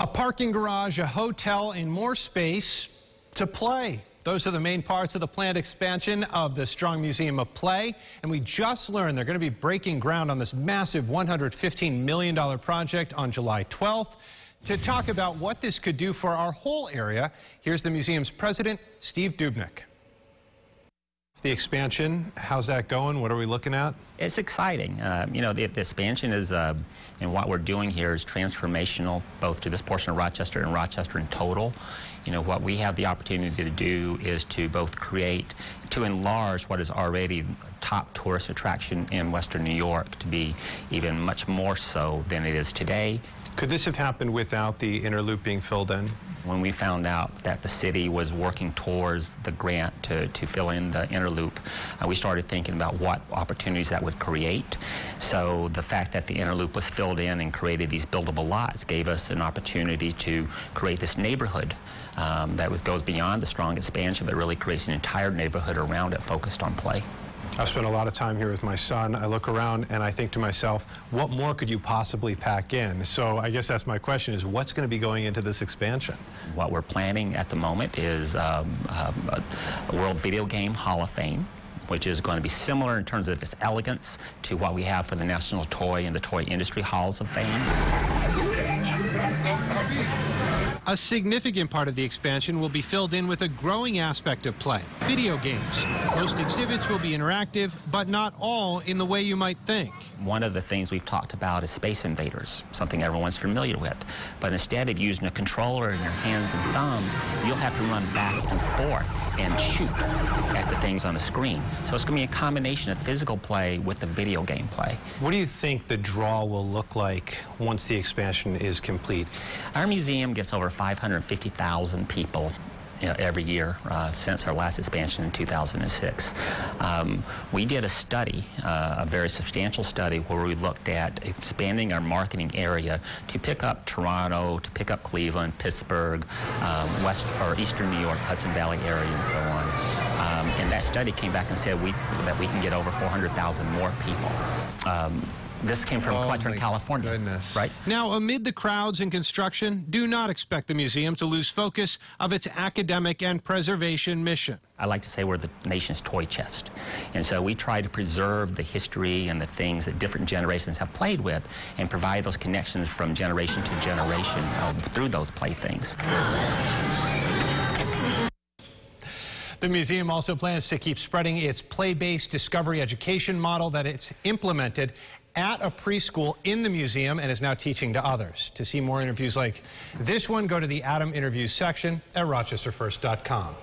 A parking garage, a hotel, and more space to play. Those are the main parts of the planned expansion of the Strong Museum of Play. And we just learned they're going to be breaking ground on this massive $115 million project on July 12th. To talk about what this could do for our whole area, here's the museum's president, Steve Dubnik. The expansion, how's that going? What are we looking at? It's exciting. The expansion is, and what we're doing here is transformational, both to this portion of Rochester and Rochester in total. What we have the opportunity to do is to both to enlarge what is already top tourist attraction in Western New York to be even much more so than it is today. Could this have happened without the inner loop being filled in? When we found out that the city was working towards the grant to fill in the inner loop, we started thinking about what opportunities that would create. So the fact that the inner loop was filled in and created these buildable lots gave us an opportunity to create this neighborhood that goes beyond the Strong expansion, but really creates an entire neighborhood around it focused on play. I've spent a lot of time here with my son. I look around and I think to myself, what more could you possibly pack in? So I guess that's my question, is what's going to be going into this expansion? What we're planning at the moment is a World Video Game Hall of Fame, which is going to be similar in terms of its elegance to what we have for the National Toy and the Toy Industry Halls of Fame. A significant part of the expansion will be filled in with a growing aspect of play, video games. Most exhibits will be interactive, but not all in the way you might think. One of the things we've talked about is Space Invaders, something everyone's familiar with. But instead of using a controller in your hands and thumbs, you'll have to run back and forth and shoot at the things on the screen. So it's going to be a combination of physical play with the video game play. What do you think the draw will look like once the expansion is complete? Our museum gets over 550,000 people every year since our last expansion in 2006. We did a study, a very substantial study, where we looked at expanding our marketing area to pick up Toronto, to pick up Cleveland, Pittsburgh, West or Eastern New York, Hudson Valley area, and so on. And that study came back and said that we can get over 400,000 more people. This came from Clutton, California. Goodness. Right? Now, amid the crowds and construction, do not expect the museum to lose focus of its academic and preservation mission. I like to say we're the nation's toy chest. And so we try to preserve the history and the things that different generations have played with and provide those connections from generation to generation through those playthings. The museum also plans to keep spreading its play-based discovery education model that it's implemented at a preschool in the museum and is now teaching to others. To see more interviews like this one, go to the Adam Interviews section at rochesterfirst.com.